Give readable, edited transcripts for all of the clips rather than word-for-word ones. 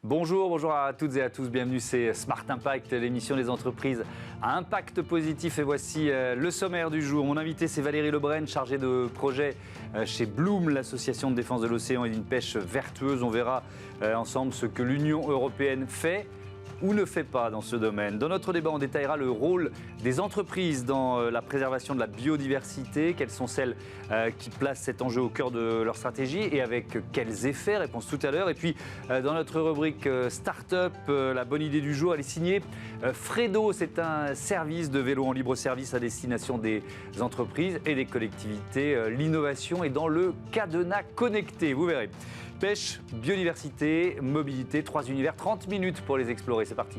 Bonjour à toutes et à tous, bienvenue, c'est Smart Impact, l'émission des entreprises à impact positif. Et voici le sommaire du jour. Mon invité, c'est Valérie Lebrun, chargée de projet chez Bloom, l'association de défense de l'océan et d'une pêche vertueuse. On verra ensemble ce que l'Union européenne fait ou ne fait pas dans ce domaine. Dans notre débat, on détaillera le rôle des entreprises dans la préservation de la biodiversité. Quelles sont celles qui placent cet enjeu au cœur de leur stratégie et avec quels effets? Réponse tout à l'heure. Et puis, dans notre rubrique Start-up, la bonne idée du jour, elle est signée Fredo. C'est un service de vélo en libre service à destination des entreprises et des collectivités. L'innovation est dans le cadenas connecté, vous verrez. Pêche, biodiversité, mobilité, 3 univers, 30 minutes pour les explorer. C'est parti.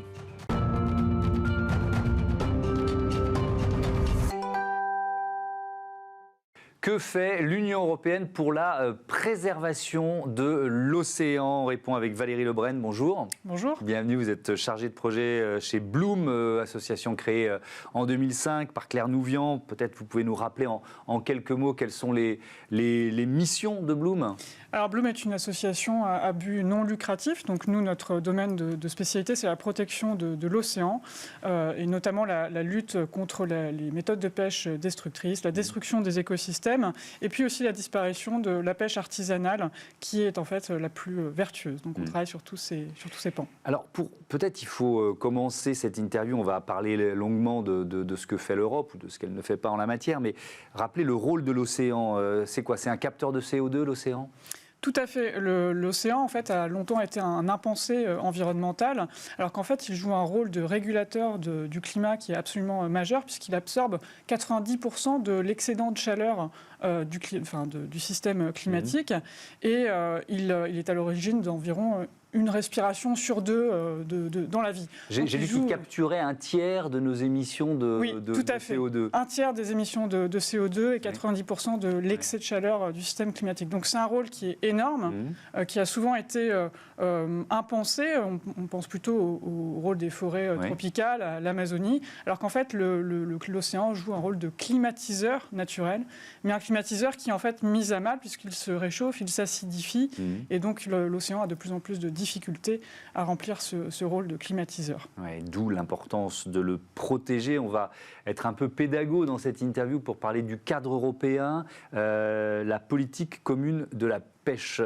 Que fait l'Union européenne pour la préservation de l'océan? On répond avec Valérie Lebrun. Bonjour. Bonjour. Bienvenue, vous êtes chargée de projet chez Bloom, association créée en 2005 par Claire Nouvian. Peut-être vous pouvez nous rappeler en quelques mots quelles sont les missions de Bloom? Alors Bloom est une association à but non lucratif. Donc nous, notre domaine de spécialité, c'est la protection de l'océan et notamment la lutte contre les méthodes de pêche destructrices, la destruction des écosystèmes et puis aussi la disparition de la pêche artisanale qui est en fait la plus vertueuse. Donc on travaille sur tous ces pans. Alors peut-être il faut commencer cette interview, on va parler longuement de ce que fait l'Europe ou de ce qu'elle ne fait pas en la matière, mais rappeler le rôle de l'océan. C'est quoi? C'est un capteur de CO2, l'océan? Tout à fait. L'océan, en fait, a longtemps été un impensé environnemental, alors qu'en fait, il joue un rôle de régulateur du climat qui est absolument majeur, puisqu'il absorbe 90% de l'excédent de chaleur du système climatique, et il est à l'origine d'environ une respiration sur deux dans la vie. J'ai lu qu'il capturait un tiers de nos émissions de CO2. Un tiers des émissions de CO2 et 90% de l'excès de chaleur du système climatique. Donc c'est un rôle qui est énorme, qui a souvent été impensé. On pense plutôt au rôle des forêts tropicales, à l'Amazonie, alors qu'en fait l'océan joue un rôle de climatiseur naturel, mais un climatiseur qui est en fait mis à mal puisqu'il se réchauffe, il s'acidifie, et donc l'océan a de plus en plus de difficulté à remplir ce rôle de climatiseur. Ouais, d'où l'importance de le protéger. On va être un peu pédago dans cette interview pour parler du cadre européen, la politique commune de la pêche.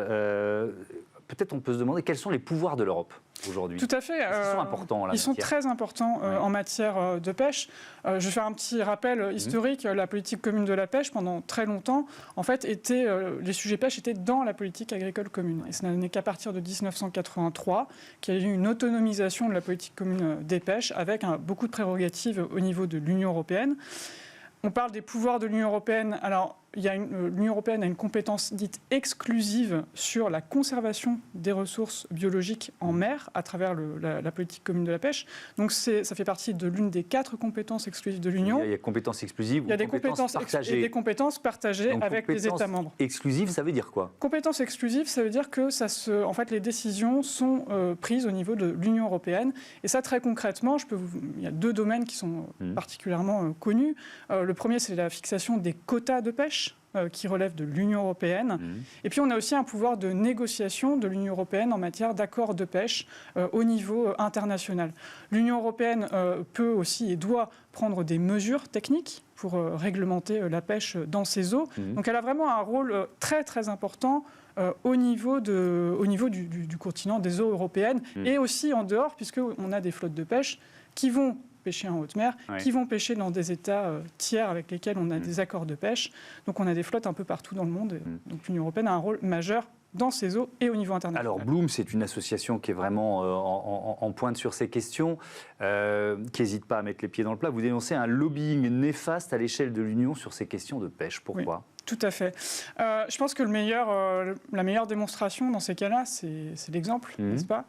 Peut-être on peut se demander quels sont les pouvoirs de l'Europe aujourd'hui. Tout à fait. Ils sont importants en la matière. Ils sont très importants en matière de pêche. Je vais faire un petit rappel historique. La politique commune de la pêche, pendant très longtemps, en fait, les sujets pêche étaient dans la politique agricole commune. Et ce n'est qu'à partir de 1983 qu'il y a eu une autonomisation de la politique commune des pêches avec beaucoup de prérogatives au niveau de l'Union européenne. On parle des pouvoirs de l'Union européenne. Alors, l'Union européenne a une compétence dite exclusive sur la conservation des ressources biologiques en mer à travers la politique commune de la pêche. Donc ça fait partie de l'une des 4 compétences exclusives de l'Union. Il y a compétences exclusives ou compétences partagées. Il y a des compétences partagées avec les États membres. Exclusives, ça veut dire quoi? Compétences exclusives, ça veut dire que en fait, les décisions sont prises au niveau de l'Union européenne. Et ça, très concrètement, il y a 2 domaines qui sont particulièrement connus. Le premier, c'est la fixation des quotas de pêche qui relève de l'Union européenne. Et puis on a aussi un pouvoir de négociation de l'Union européenne en matière d'accords de pêche au niveau international. L'Union européenne peut aussi et doit prendre des mesures techniques pour réglementer la pêche dans ces eaux. Donc elle a vraiment un rôle très très important au niveau du continent, des eaux européennes, et aussi en dehors, puisqu'on a des flottes de pêche qui vont pêcher en haute mer, qui vont pêcher dans des États tiers avec lesquels on a des accords de pêche. Donc on a des flottes un peu partout dans le monde. Donc l'Union européenne a un rôle majeur dans ces eaux et au niveau international. Alors Bloom, c'est une association qui est vraiment en pointe sur ces questions, qui n'hésite pas à mettre les pieds dans le plat. Vous dénoncez un lobbying néfaste à l'échelle de l'Union sur ces questions de pêche. Pourquoi ? Tout à fait. Je pense que la meilleure démonstration dans ces cas-là, c'est l'exemple, n'est-ce pas ?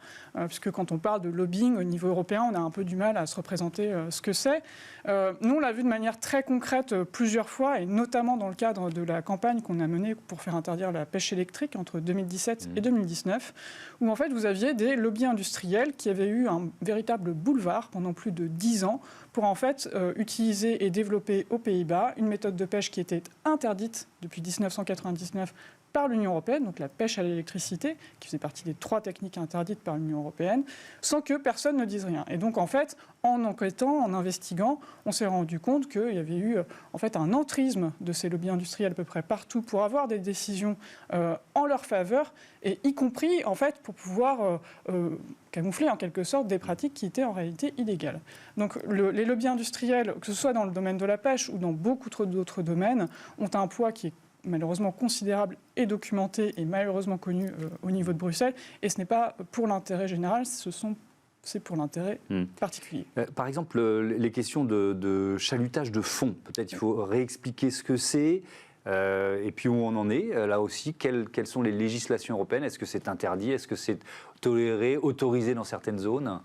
Puisque quand on parle de lobbying au niveau européen, on a un peu du mal à se représenter ce que c'est. Nous, on l'a vu de manière très concrète plusieurs fois, et notamment dans le cadre de la campagne qu'on a menée pour faire interdire la pêche électrique entre 2017 et 2019, où en fait vous aviez des lobbies industriels qui avaient eu un véritable boulevard pendant plus de 10 ans pour en fait utiliser et développer aux Pays-Bas une méthode de pêche qui était interdite depuis 1999 par l'Union européenne, donc la pêche à l'électricité, qui faisait partie des 3 techniques interdites par l'Union européenne, sans que personne ne dise rien. Et donc, en fait, en enquêtant, en investiguant, on s'est rendu compte qu'il y avait eu en fait, un entrisme de ces lobbies industriels à peu près partout pour avoir des décisions en leur faveur, et y compris en fait, pour pouvoir camoufler en quelque sorte des pratiques qui étaient en réalité illégales. Donc les lobbies industriels, que ce soit dans le domaine de la pêche ou dans beaucoup d'autres domaines, ont un poids qui est malheureusement considérable et documenté et malheureusement connu au niveau de Bruxelles. Et ce n'est pas pour l'intérêt général, c'est pour l'intérêt particulier. Par exemple, les questions de chalutage de fond, peut-être il faut réexpliquer ce que c'est. Et puis où on en est, là aussi, quelles sont les législations européennes? Est-ce que c'est interdit? Est-ce que c'est toléré, autorisé dans certaines zones?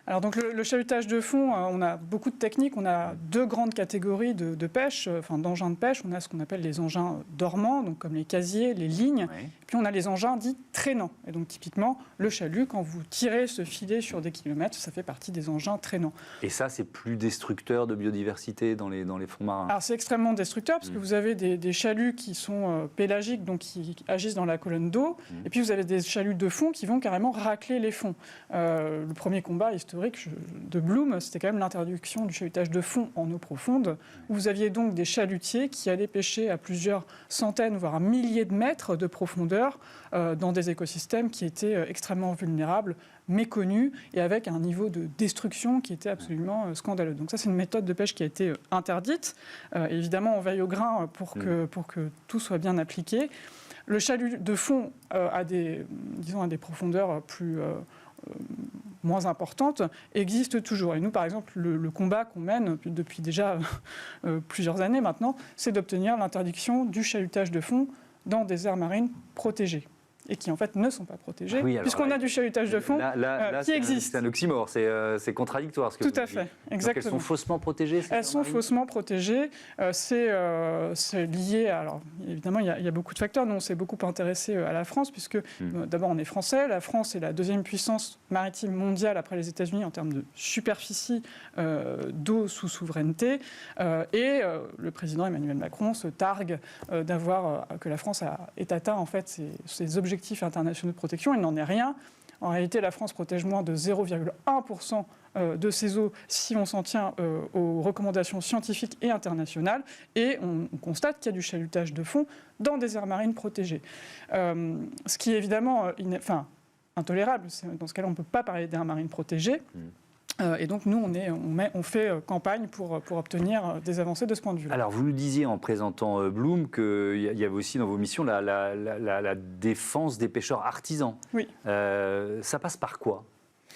Alors donc le chalutage de fond, on a beaucoup de techniques. On a 2 grandes catégories de pêche, enfin d'engins de pêche. On a ce qu'on appelle les engins dormants, donc comme les casiers, les lignes. Oui. Et puis on a les engins dits traînants. Et donc typiquement, le chalut, quand vous tirez ce filet sur des kilomètres, ça fait partie des engins traînants. Et ça, c'est plus destructeur de biodiversité dans les fonds marins? Alors c'est extrêmement destructeur parce que vous avez des chaluts qui sont pélagiques, donc qui agissent dans la colonne d'eau. Et puis vous avez des chaluts de fond qui vont carrément racler les fonds. Le premier combat historique de Bloom, c'était quand même l'introduction du chalutage de fond en eau profonde, où vous aviez donc des chalutiers qui allaient pêcher à plusieurs centaines, voire milliers de mètres de profondeur dans des écosystèmes qui étaient extrêmement vulnérables, méconnus et avec un niveau de destruction qui était absolument scandaleux. Donc ça, c'est une méthode de pêche qui a été interdite. Évidemment, on veille au grain pour que tout soit bien appliqué. Le chalut de fond a des profondeurs moins importantes, existe toujours. Et nous, par exemple, le combat qu'on mène depuis déjà plusieurs années maintenant, c'est d'obtenir l'interdiction du chalutage de fond dans des aires marines protégées. Et qui en fait ne sont pas protégés, puisqu'on a du chalutage de fond qui existe. C'est un oxymore, c'est contradictoire ce que Tout à fait, exactement. Donc elles sont faussement protégées? Elles sont faussement protégées. C'est lié, alors évidemment il y a beaucoup de facteurs. Nous on s'est beaucoup intéressé à la France, puisque d'abord on est français. La France est la 2e puissance maritime mondiale après les États-Unis en termes de superficie d'eau sous souveraineté. Et le président Emmanuel Macron se targue que la France ait atteint en fait ses objectifs internationaux de protection. Il n'en est rien. En réalité, la France protège moins de 0,1% de ses eaux si on s'en tient aux recommandations scientifiques et internationales. Et on constate qu'il y a du chalutage de fond dans des aires marines protégées. Ce qui est évidemment intolérable. Dans ce cas-là, on ne peut pas parler d'aires marines protégées. Et donc, nous, on fait campagne pour obtenir des avancées de ce point de vue-là. Alors, vous nous disiez en présentant Bloom qu'il y avait aussi dans vos missions la défense des pêcheurs artisans. Oui. Ça passe par quoi?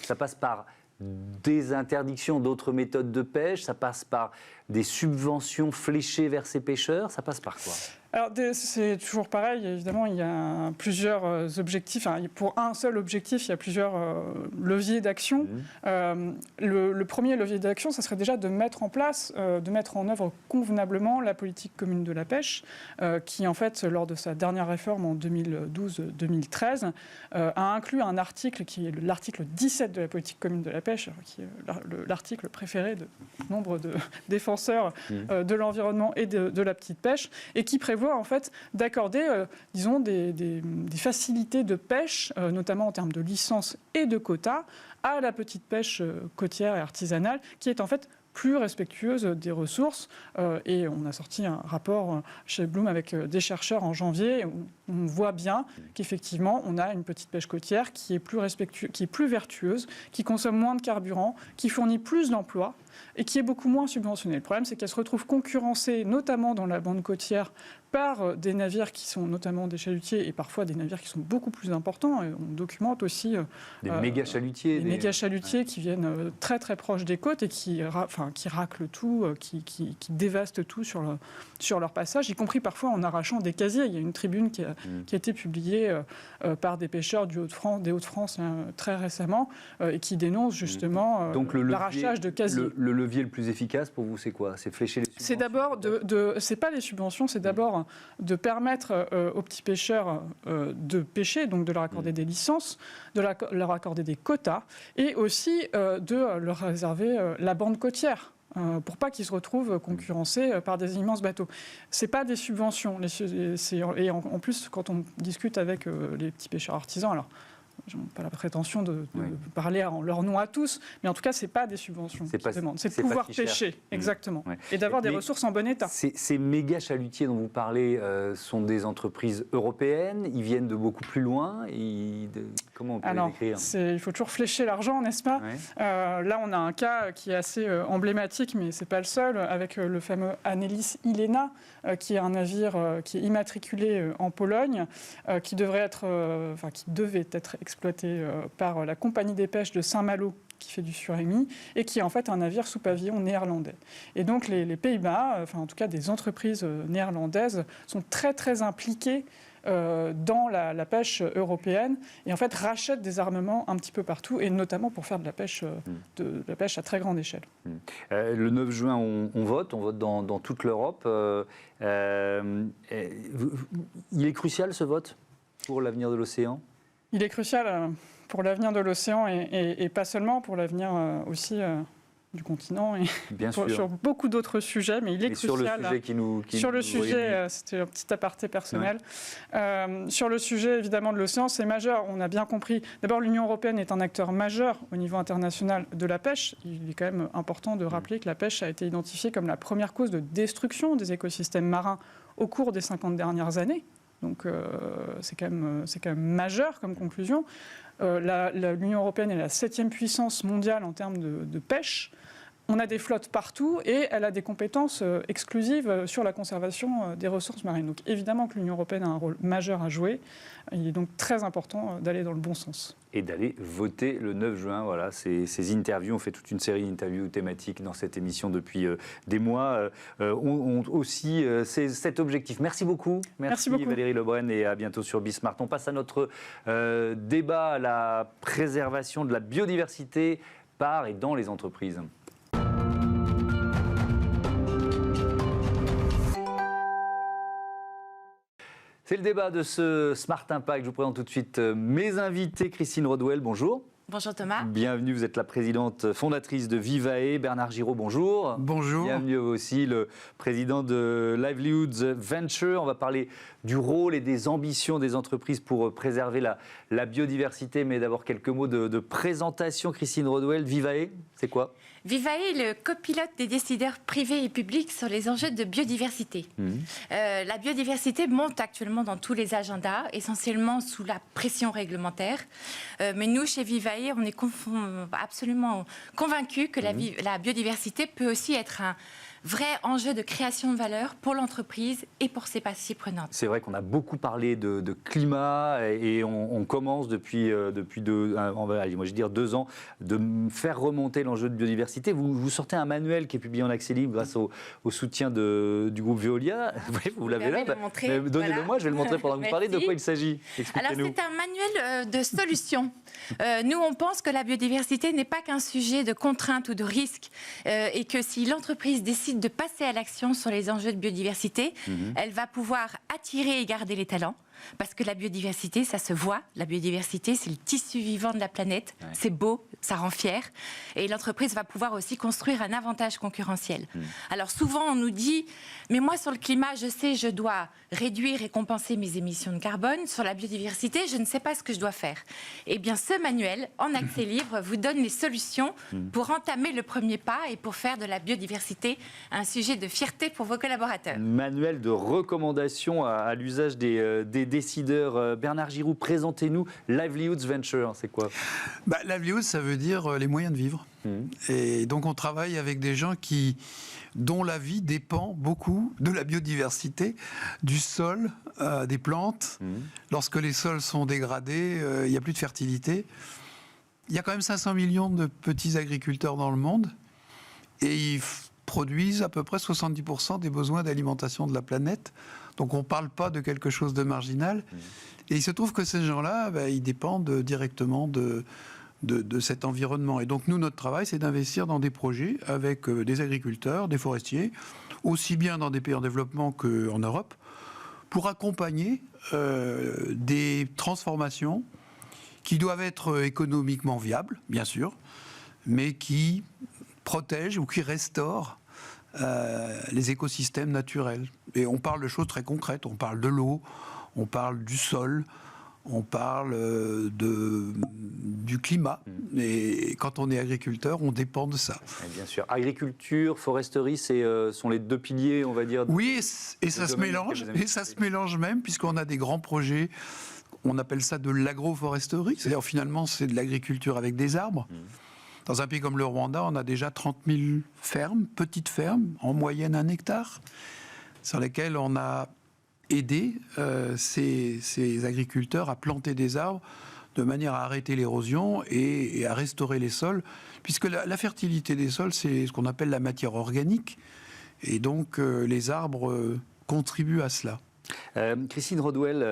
Ça passe par des interdictions d'autres méthodes de pêche? Ça passe par des subventions fléchées vers ces pêcheurs? Ça passe par quoi? Alors, c'est toujours pareil, évidemment, il y a plusieurs objectifs. Pour un seul objectif, il y a plusieurs leviers d'action. Le premier levier d'action, ça serait déjà de mettre en œuvre convenablement la politique commune de la pêche, qui, en fait, lors de sa dernière réforme en 2012-2013, a inclus un article qui est l'article 17 de la politique commune de la pêche, qui est l'article préféré de nombre de défenseurs de l'environnement et de la petite pêche, et qui prévoit en fait d'accorder, disons, des facilités de pêche, notamment en termes de licences et de quotas, à la petite pêche côtière et artisanale, qui est en fait plus respectueuse des ressources. Et on a sorti un rapport chez Bloom avec des chercheurs en janvier, où on voit bien qu'effectivement, on a une petite pêche côtière qui est plus vertueuse, qui consomme moins de carburant, qui fournit plus d'emplois et qui est beaucoup moins subventionnée. Le problème, c'est qu'elle se retrouve concurrencée, notamment dans la bande côtière, par des navires qui sont notamment des chalutiers et parfois des navires qui sont beaucoup plus importants. Et on documente aussi des méga chalutiers. Des méga chalutiers qui viennent très très proches des côtes et qui raclent tout, qui dévastent tout sur leur passage, y compris parfois en arrachant des casiers. Il y a une tribune qui a été publiée par des pêcheurs des Hauts-de-France très récemment et qui dénonce justement l'arrachage de casiers. Le levier le plus efficace pour vous, c'est quoi? C'est flécher les subventions? C'est d'abord c'est pas les subventions, c'est d'abord de permettre aux petits pêcheurs de pêcher, donc de leur accorder des licences, de leur accorder des quotas, et aussi de leur réserver la bande côtière. pour pas qu'ils se retrouvent concurrencés par des immenses bateaux. C'est pas des subventions. Et en plus, quand on discute avec les petits pêcheurs artisans, alors je n'ai pas la prétention de parler en leur nom à tous, mais en tout cas, ce n'est pas des subventions qu'ils demandent. C'est de pouvoir pêcher, exactement, et d'avoir des ressources en bon état. Ces méga chalutiers dont vous parlez sont des entreprises européennes, ils viennent de beaucoup plus loin. Comment on peut les décrire ? Il faut toujours flécher l'argent, n'est-ce pas ? Là, on a un cas qui est assez emblématique, mais ce n'est pas le seul, avec le fameux Anelis Ilena, qui est un navire qui est immatriculé en Pologne, qui devait être exploité par la compagnie des pêches de Saint-Malo, qui fait du surimi, et qui est en fait un navire sous pavillon néerlandais. Et donc les Pays-Bas, en tout cas des entreprises néerlandaises, sont très très impliquées dans la pêche européenne et en fait rachètent des armements un petit peu partout, et notamment pour faire de la pêche à très grande échelle. Le 9 juin, on vote dans toute l'Europe. Il est crucial ce vote pour l'avenir de l'océan ? Il est crucial pour l'avenir de l'océan et pas seulement, pour l'avenir aussi du continent et sur beaucoup d'autres sujets, mais il est crucial. Sur le sujet sur le sujet, c'était un petit aparté personnel. Sur le sujet évidemment de l'océan, c'est majeur. On a bien compris. D'abord, l'Union européenne est un acteur majeur au niveau international de la pêche. Il est quand même important de rappeler que la pêche a été identifiée comme la première cause de destruction des écosystèmes marins au cours des 50 dernières années. Donc c'est quand même majeur comme conclusion. L'Union européenne est la 7e puissance mondiale en termes de pêche. On a des flottes partout et elle a des compétences exclusives sur la conservation des ressources marines. Donc évidemment que l'Union européenne a un rôle majeur à jouer. Il est donc très important d'aller dans le bon sens. Et d'aller voter le 9 juin. Voilà, ces interviews, on fait toute une série d'interviews thématiques dans cette émission depuis des mois, ont aussi cet objectif. Merci beaucoup. Merci beaucoup. Valérie Lebrun, et à bientôt sur Bismart. On passe à notre débat, à la préservation de la biodiversité par et dans les entreprises. C'est le débat de ce Smart Impact. Je vous présente tout de suite mes invités. Christine Rodwell, bonjour. Bonjour Thomas. Bienvenue, vous êtes la présidente fondatrice de Vivae. Bernard Giraud, bonjour. Bonjour. Bienvenue aussi, le président de Livelihoods Venture. On va parler du rôle et des ambitions des entreprises pour préserver la biodiversité. Mais d'abord, quelques mots de présentation. Christine Rodwell, Vivae, c'est quoi ? Vivae est le copilote des décideurs privés et publics sur les enjeux de biodiversité. La biodiversité monte actuellement dans tous les agendas, essentiellement sous la pression réglementaire. Mais nous, chez Vivae, on est absolument convaincus que la biodiversité peut aussi être un vrai enjeu de création de valeur pour l'entreprise et pour ses parties prenantes. C'est vrai qu'on a beaucoup parlé de climat et on commence depuis 2 ans de faire remonter l'enjeu de biodiversité. Vous sortez un manuel qui est publié en accès libre grâce au soutien du groupe Veolia. Vous l'avez là. Donnez-le moi, je vais le montrer pendant que vous parlez. De quoi il s'agit ? Alors c'est un manuel de solutions. Nous, on pense que la biodiversité n'est pas qu'un sujet de contrainte ou de risque et que si l'entreprise décide de passer à l'action sur les enjeux de biodiversité, elle va pouvoir attirer et garder les talents. Parce que la biodiversité, ça se voit. La biodiversité, c'est le tissu vivant de la planète. Ouais. C'est beau, ça rend fier. Et l'entreprise va pouvoir aussi construire un avantage concurrentiel. Alors souvent, on nous dit, mais moi, sur le climat, je sais, je dois réduire et compenser mes émissions de carbone. Sur la biodiversité, je ne sais pas ce que je dois faire. Eh bien, ce manuel, en accès libre, vous donne les solutions pour entamer le premier pas et pour faire de la biodiversité un sujet de fierté pour vos collaborateurs. Manuel de recommandation à l'usage des décideurs. Bernard Giraud, présentez-nous Livelihoods Venture, c'est quoi ? Livelihoods, ça veut dire les moyens de vivre. Et donc on travaille avec des gens dont la vie dépend beaucoup de la biodiversité, du sol, des plantes. Lorsque les sols sont dégradés, il n'y a plus de fertilité. Il y a quand même 500 millions de petits agriculteurs dans le monde et ils produisent à peu près 70% des besoins d'alimentation de la planète. Donc on ne parle pas de quelque chose de marginal. Et il se trouve que ces gens-là, ils dépendent directement de cet environnement. Et donc nous, notre travail, c'est d'investir dans des projets avec des agriculteurs, des forestiers, aussi bien dans des pays en développement qu'en Europe, pour accompagner des transformations qui doivent être économiquement viables, bien sûr, mais qui protègent ou qui restaurent les écosystèmes naturels. Et on parle de choses très concrètes, on parle de l'eau, on parle du sol, on parle du climat. Et quand on est agriculteur, on dépend de ça. Et bien sûr. Agriculture, foresterie, sont les deux piliers, on va dire. Oui, et ça se mélange. Et ça se mélange même, puisqu'on a des grands projets. On appelle ça de l'agroforesterie. C'est-à-dire, finalement, c'est de l'agriculture avec des arbres. Dans un pays comme le Rwanda, on a déjà 30 000 fermes, petites fermes, en moyenne 1 hectare, sur lesquelles on a aider ces agriculteurs à planter des arbres de manière à arrêter l'érosion et à restaurer les sols, puisque la fertilité des sols, c'est ce qu'on appelle la matière organique, et donc les arbres contribuent à cela. Christine Rodwell,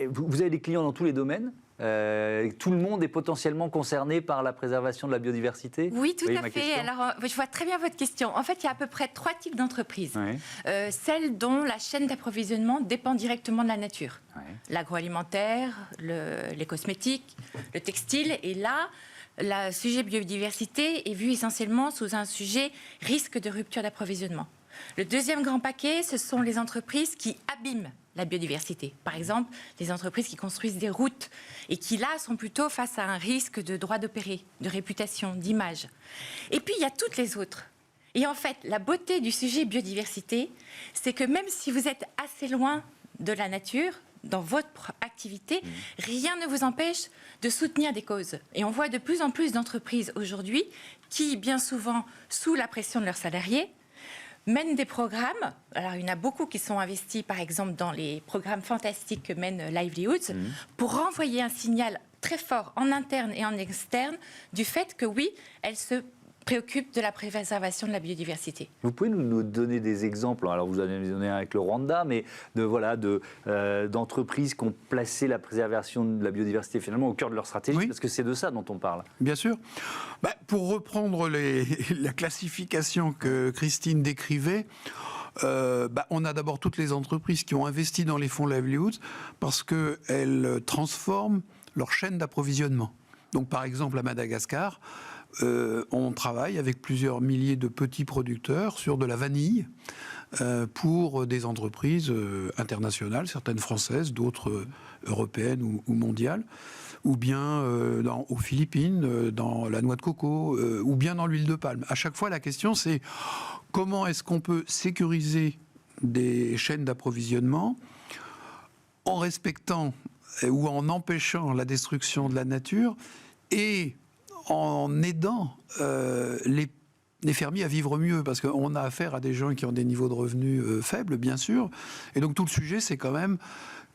vous avez des clients dans tous les domaines. Tout le monde est potentiellement concerné par la préservation de la biodiversité? Oui, tout à fait. Alors, je vois très bien votre question. En fait, il y a à peu près 3 types d'entreprises. Oui. Celles dont la chaîne d'approvisionnement dépend directement de la nature. Oui. L'agroalimentaire, les cosmétiques, le textile. Et là, le sujet biodiversité est vu essentiellement sous un sujet risque de rupture d'approvisionnement. Le deuxième grand paquet, ce sont les entreprises qui abîment la biodiversité. Par exemple, les entreprises qui construisent des routes et qui, là, sont plutôt face à un risque de droit d'opérer, de réputation, d'image. Et puis, il y a toutes les autres. Et en fait, la beauté du sujet biodiversité, c'est que même si vous êtes assez loin de la nature, dans votre activité, rien ne vous empêche de soutenir des causes. Et on voit de plus en plus d'entreprises aujourd'hui qui, bien souvent, sous la pression de leurs salariés, mènent des programmes. Alors, il y en a beaucoup qui sont investis, par exemple, dans les programmes fantastiques que mène Livelihoods, pour renvoyer un signal très fort en interne et en externe du fait que, oui, elles se préoccupent de la préservation de la biodiversité. Vous pouvez nous donner des exemples? Alors, vous en avez donné un avec le Rwanda, mais d'entreprises qui ont placé la préservation de la biodiversité finalement au cœur de leur stratégie, oui. Parce que c'est de ça dont on parle. Bien sûr. Pour reprendre la classification que Christine décrivait, on a d'abord toutes les entreprises qui ont investi dans les fonds Livelihoods parce qu'elles transforment leur chaîne d'approvisionnement. Donc, par exemple, à Madagascar, on travaille avec plusieurs milliers de petits producteurs sur de la vanille pour des entreprises internationales, certaines françaises, d'autres européennes ou mondiales, ou bien aux Philippines, dans la noix de coco, ou bien dans l'huile de palme. À chaque fois, la question, c'est comment est-ce qu'on peut sécuriser des chaînes d'approvisionnement en respectant ou en empêchant la destruction de la nature et en aidant les fermiers à vivre mieux, parce qu'on a affaire à des gens qui ont des niveaux de revenus faibles, bien sûr. Et donc tout le sujet, c'est quand même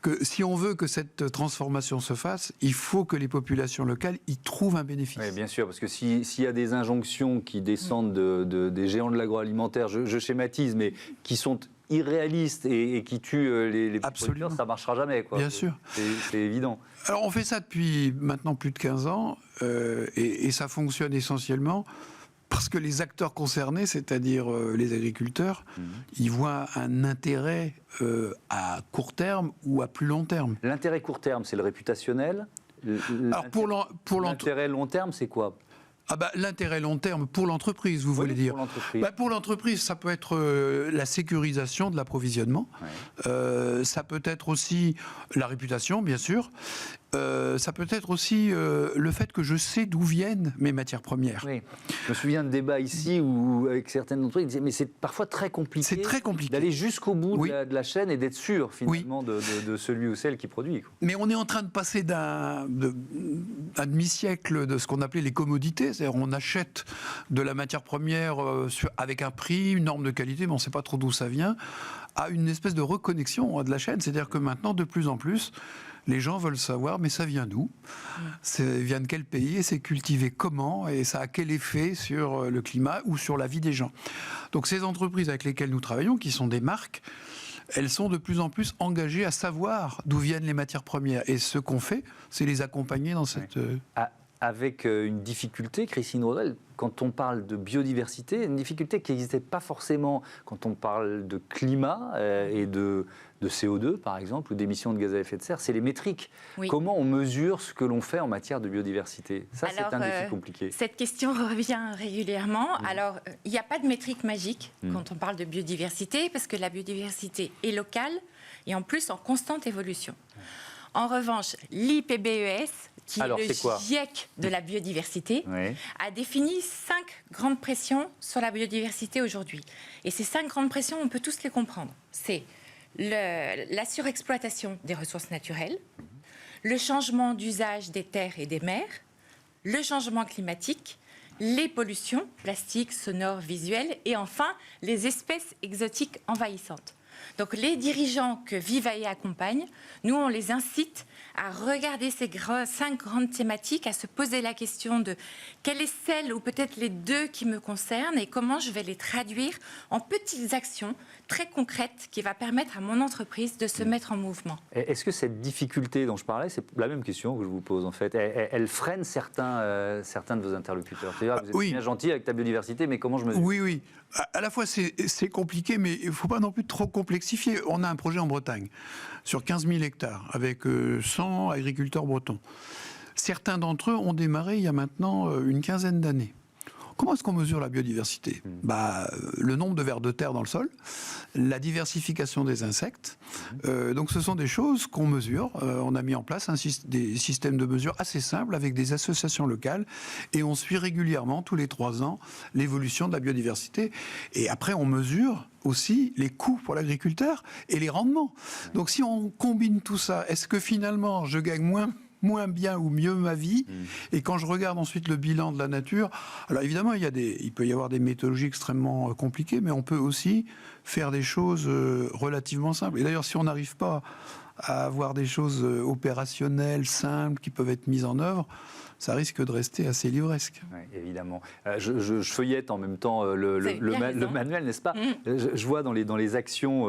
que si on veut que cette transformation se fasse, il faut que les populations locales y trouvent un bénéfice. Oui, bien sûr, parce que s'il y a des injonctions qui descendent des géants de l'agroalimentaire, je schématise, mais qui sont irréalistes et qui tuent les producteurs, ça ne marchera jamais, quoi. Bien sûr. C'est évident. Alors on fait ça depuis maintenant plus de 15 ans et ça fonctionne essentiellement parce que les acteurs concernés, c'est-à-dire les agriculteurs, ils voient un intérêt à court terme ou à plus long terme. L'intérêt court terme, c'est le réputationnel. Alors pour l'intérêt long terme, c'est quoi ? L'intérêt long terme pour l'entreprise, vous voulez dire. Pour l'entreprise, ça peut être la sécurisation de l'approvisionnement. Ouais. Ça peut être aussi la réputation, bien sûr. Ça peut être aussi le fait que je sais d'où viennent mes matières premières. Oui. Je me souviens de débats ici où, avec certaines entreprises, ils disaient mais c'est parfois très compliqué, d'aller jusqu'au bout de la chaîne et d'être sûr finalement de celui ou celle qui produit. Quoi. Mais on est en train de passer d'un demi-siècle de ce qu'on appelait les commodités, c'est-à-dire on achète de la matière première avec un prix, une norme de qualité, mais on ne sait pas trop d'où ça vient, à une espèce de reconnexion de la chaîne. C'est-à-dire que maintenant, de plus en plus, les gens veulent savoir, mais ça vient d'où ? Ça vient de quel pays ? Et c'est cultivé comment ? Et ça a quel effet sur le climat ou sur la vie des gens ? Donc ces entreprises avec lesquelles nous travaillons, qui sont des marques, elles sont de plus en plus engagées à savoir d'où viennent les matières premières. Et ce qu'on fait, c'est les accompagner dans cette... Avec une difficulté, Christine Rodwell, quand on parle de biodiversité, une difficulté qui n'existait pas forcément quand on parle de climat et de CO2, par exemple, ou d'émissions de gaz à effet de serre, c'est les métriques. Oui. Comment on mesure ce que l'on fait en matière de biodiversité? Ça, c'est un défi compliqué. Cette question revient régulièrement. Alors, il n'y a pas de métrique magique quand on parle de biodiversité, parce que la biodiversité est locale et en plus en constante évolution. En revanche, l'IPBES, qui est le GIEC de la biodiversité, a défini 5 grandes pressions sur la biodiversité aujourd'hui. Et ces 5 grandes pressions, on peut tous les comprendre. C'est la surexploitation des ressources naturelles, le changement d'usage des terres et des mers, le changement climatique, les pollutions, plastiques, sonores, visuelles, et enfin les espèces exotiques envahissantes. Donc les dirigeants que Vivae accompagne, nous on les incite à regarder ces 5 grandes thématiques, à se poser la question de quelle est celle ou peut-être les 2 qui me concernent et comment je vais les traduire en petites actions très concrètes qui va permettre à mon entreprise de se mettre en mouvement. Est-ce que cette difficulté dont je parlais, c'est la même question que je vous pose en fait, elle freine certains de vos interlocuteurs? C'est-à-dire, vous êtes bien gentil avec ta biodiversité, mais comment je mesure? Oui. À la fois, c'est compliqué, mais il ne faut pas non plus trop complexifier. On a un projet en Bretagne, sur 15 000 hectares, avec 100 agriculteurs bretons. Certains d'entre eux ont démarré il y a maintenant une quinzaine d'années. Comment est-ce qu'on mesure la biodiversité? Le nombre de vers de terre dans le sol, la diversification des insectes. Donc ce sont des choses qu'on mesure. On a mis en place des systèmes de mesure assez simples avec des associations locales et on suit régulièrement, tous les 3 ans, l'évolution de la biodiversité. Et après, on mesure aussi les coûts pour l'agriculteur et les rendements. Donc si on combine tout ça, est-ce que finalement je gagne moins bien ou mieux ma vie? Et quand je regarde ensuite le bilan de la nature, alors évidemment il peut y avoir des méthodologies extrêmement compliquées, mais on peut aussi faire des choses relativement simples. Et d'ailleurs, si on n'arrive pas à avoir des choses opérationnelles, simples, qui peuvent être mises en œuvre, ça risque de rester assez livresque. Oui, évidemment. Je feuillette en même temps le manuel, n'est-ce pas? Je vois dans les actions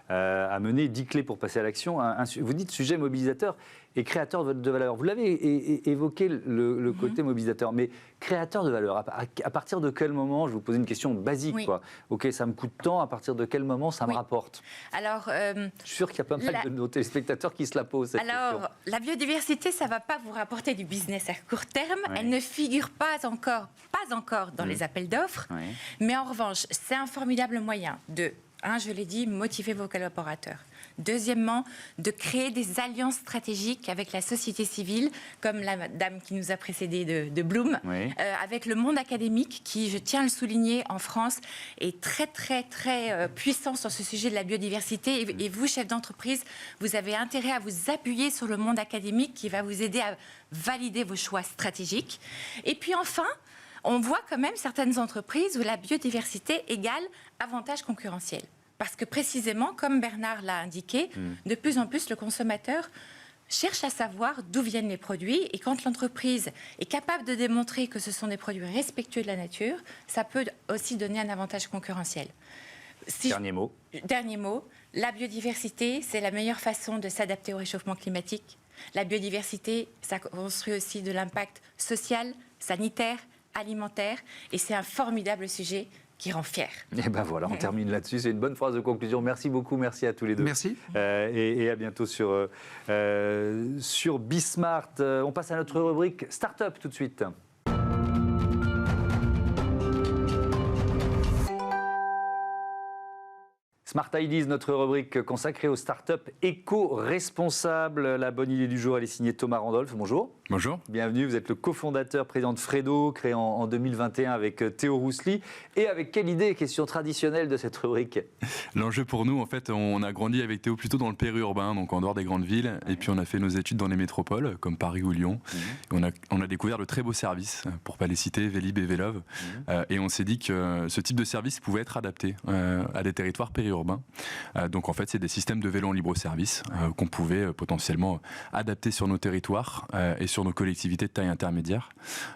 à mener, 10 clés pour passer à l'action. Vous dites sujet mobilisateur et créateur de valeur. Vous l'avez évoqué, le côté mobilisateur, mais créateur de valeur, à partir de quel moment, je vous pose une question basique, quoi. Ok, ça me coûte tant, à partir de quel moment ça me rapporte? Alors, je suis sûr qu'il y a pas mal de nos téléspectateurs qui se la posent, cette question. La biodiversité, ça ne va pas vous rapporter du business à court terme. Elle ne figure pas encore dans les appels d'offres. Mais en revanche, c'est un formidable moyen de, je l'ai dit, motiver vos collaborateurs. Deuxièmement, de créer des alliances stratégiques avec la société civile, comme la dame qui nous a précédé de Bloom, avec le monde académique qui, je tiens à le souligner, en France, est très, très, très puissant sur ce sujet de la biodiversité. Et vous, chef d'entreprise, vous avez intérêt à vous appuyer sur le monde académique qui va vous aider à valider vos choix stratégiques. Et puis enfin, on voit quand même certaines entreprises où la biodiversité égale avantage concurrentiel. Parce que précisément, comme Bernard l'a indiqué, de plus en plus le consommateur cherche à savoir d'où viennent les produits. Et quand l'entreprise est capable de démontrer que ce sont des produits respectueux de la nature, ça peut aussi donner un avantage concurrentiel. Dernier mot, la biodiversité, c'est la meilleure façon de s'adapter au réchauffement climatique. La biodiversité, ça construit aussi de l'impact social, sanitaire, alimentaire, et c'est un formidable sujet qui rend fier. Et ben voilà, on termine là-dessus. C'est une bonne phrase de conclusion. Merci beaucoup, merci à tous les deux. Merci. Et à bientôt sur Bismart. On passe à notre rubrique Start-up tout de suite. Smart Ideas, notre rubrique consacrée aux startups éco-responsables. La bonne idée du jour, elle est signée Thomas Randolph. Bonjour. Bonjour. Bienvenue, vous êtes le cofondateur, président de Fredo, créé en 2021 avec Théo Roussely. Et avec quelle idée, question traditionnelle de cette rubrique? L'enjeu pour nous, en fait, on a grandi avec Théo plutôt dans le périurbain, donc en dehors des grandes villes. Et puis on a fait nos études dans les métropoles, comme Paris ou Lyon. Et on a découvert de très beaux services, pour ne pas les citer, Vélib et Vélove. Et on s'est dit que ce type de service pouvait être adapté à des territoires périurbains. urbain. Donc en fait, c'est des systèmes de vélos en libre-service qu'on pouvait potentiellement adapter sur nos territoires et sur nos collectivités de taille intermédiaire.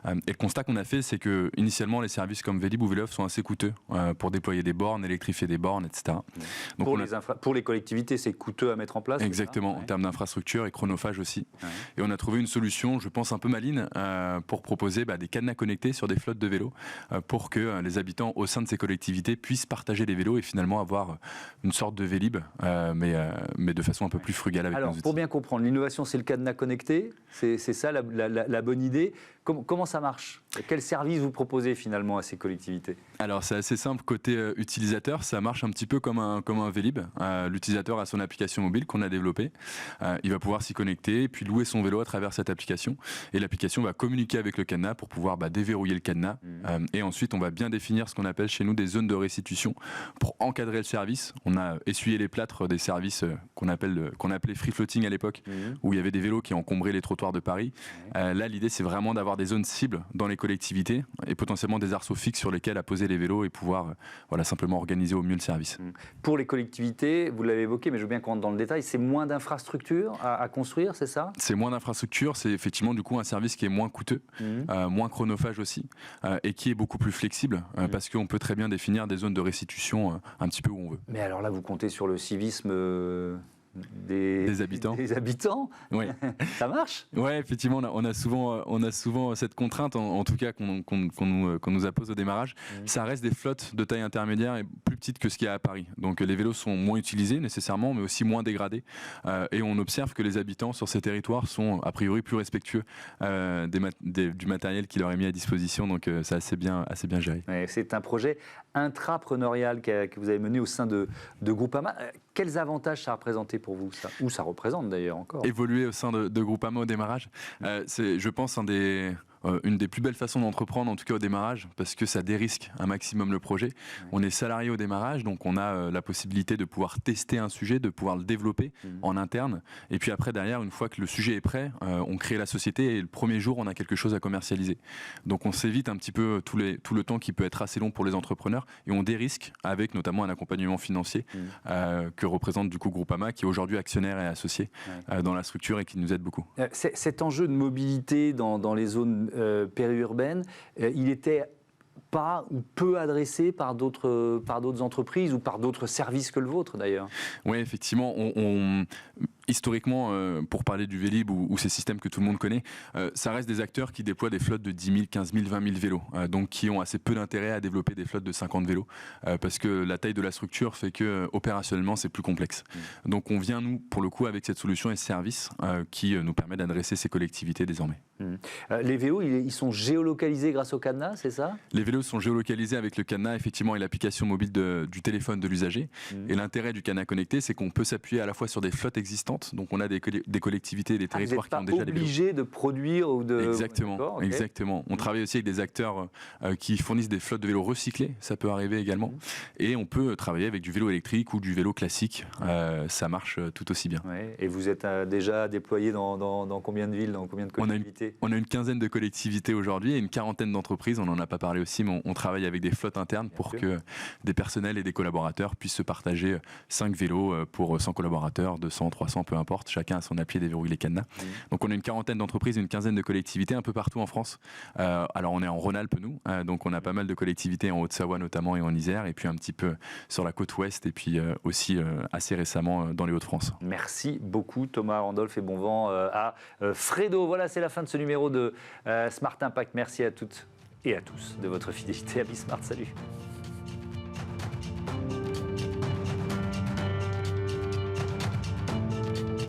Et le constat qu'on a fait, c'est que initialement, les services comme Vélib ou Vélof sont assez coûteux pour déployer des bornes, électrifier des bornes, etc. Donc pour les collectivités, c'est coûteux à mettre en place. Exactement, en termes d'infrastructure et chronophage aussi. Et on a trouvé une solution, je pense un peu maligne, pour proposer des cadenas connectés sur des flottes de vélos pour que les habitants au sein de ces collectivités puissent partager les vélos et finalement avoir une sorte de Vélib, mais de façon un peu plus frugale avec nos outils. Pour bien comprendre, l'innovation, c'est le cadenas connecté, c'est ça la bonne idée. Comment ça marche? Quel service vous proposez finalement à ces collectivités? Alors c'est assez simple, côté utilisateur, ça marche un petit peu comme un Vélib. L'utilisateur a son application mobile qu'on a développée. Il va pouvoir s'y connecter et puis louer son vélo à travers cette application. Et l'application va communiquer avec le cadenas pour pouvoir déverrouiller le cadenas. Et ensuite, on va bien définir ce qu'on appelle chez nous des zones de restitution pour encadrer le service. On a essuyé les plâtres des services qu'on appelait free floating à l'époque, où il y avait des vélos qui encombraient les trottoirs de Paris. Là, l'idée, c'est vraiment d'avoir des zones cibles dans les collectivités et potentiellement des arceaux fixes sur lesquels poser les vélos et pouvoir simplement organiser au mieux le service. Pour les collectivités, vous l'avez évoqué, mais je veux bien qu'on rentre dans le détail, c'est moins d'infrastructures à construire, c'est ça? C'est moins d'infrastructures, c'est effectivement du coup un service qui est moins coûteux, moins chronophage aussi, et qui est beaucoup plus flexible, parce qu'on peut très bien définir des zones de restitution un petit peu où on veut. Mais alors là, vous comptez sur le civisme des habitants. Des habitants. Oui. Ça marche? Oui, effectivement, on a souvent cette contrainte, en tout cas qu'on nous appose au démarrage. Ça reste des flottes de taille intermédiaire et plus petites que ce qu'il y a à Paris. Donc les vélos sont moins utilisés nécessairement, mais aussi moins dégradés. Et on observe que les habitants sur ces territoires sont a priori plus respectueux du matériel qui leur est mis à disposition. Donc c'est assez bien géré. Ouais, c'est un projet intrapreneurial que vous avez mené au sein de Groupama. Quels avantages ça a représenté pour vous, ça? Ou ça représente d'ailleurs encore? Évoluer au sein de Groupama au démarrage, c'est, je pense, une des plus belles façons d'entreprendre, en tout cas au démarrage, parce que ça dérisque un maximum le projet. On est salarié au démarrage, donc on a la possibilité de pouvoir tester un sujet, de pouvoir le développer en interne. Et puis après, derrière, une fois que le sujet est prêt, on crée la société et le premier jour, on a quelque chose à commercialiser. Donc on s'évite un petit peu tout le temps qui peut être assez long pour les entrepreneurs et on dérisque avec notamment un accompagnement financier que représente du coup Groupama, qui est aujourd'hui actionnaire et associé dans la structure et qui nous aide beaucoup. Cet enjeu de mobilité dans les zones périurbaines, il était pas ou peu adressé par d'autres entreprises ou par d'autres services que le vôtre d'ailleurs. Oui, effectivement, historiquement, pour parler du Vélib ou ces systèmes que tout le monde connaît, ça reste des acteurs qui déploient des flottes de 10 000, 15 000, 20 000 vélos, donc qui ont assez peu d'intérêt à développer des flottes de 50 vélos, parce que la taille de la structure fait que opérationnellement c'est plus complexe. Donc on vient, nous, pour le coup, avec cette solution et ce service qui nous permet d'adresser ces collectivités désormais. Les vélos, ils sont géolocalisés grâce au cadenas, c'est ça? Les vélos sont géolocalisés avec le cadenas, effectivement, et l'application mobile du téléphone de l'usager. Et l'intérêt du cadenas connecté, c'est qu'on peut s'appuyer à la fois sur des flottes existantes. Donc on a des collectivités et des territoires qui ont déjà des vélos. Vous n'êtes pas obligé de produire ou de... Exactement, exactement. On travaille aussi avec des acteurs qui fournissent des flottes de vélos recyclés, ça peut arriver également. Et on peut travailler avec du vélo électrique ou du vélo classique, ça marche tout aussi bien. Ouais. Et vous êtes déjà déployé dans combien de villes, dans combien de collectivités? On a une quinzaine de collectivités aujourd'hui et une quarantaine d'entreprises, on n'en a pas parlé aussi, mais on travaille avec des flottes internes pour que des personnels et des collaborateurs puissent se partager 5 vélos pour 100 collaborateurs, 200, 300, peu importe, chacun a son appli et déverrouille les cadenas. Donc on a une quarantaine d'entreprises et une quinzaine de collectivités un peu partout en France. Alors on est en Rhône-Alpes nous, donc on a pas mal de collectivités en Haute-Savoie notamment et en Isère, et puis un petit peu sur la côte ouest et puis aussi assez récemment dans les Hauts-de-France. Merci beaucoup Thomas Randolph et bon vent à Fredo. Voilà, c'est la fin de ce numéro de Smart Impact. Merci à toutes et à tous de votre fidélité à Bismart. Salut.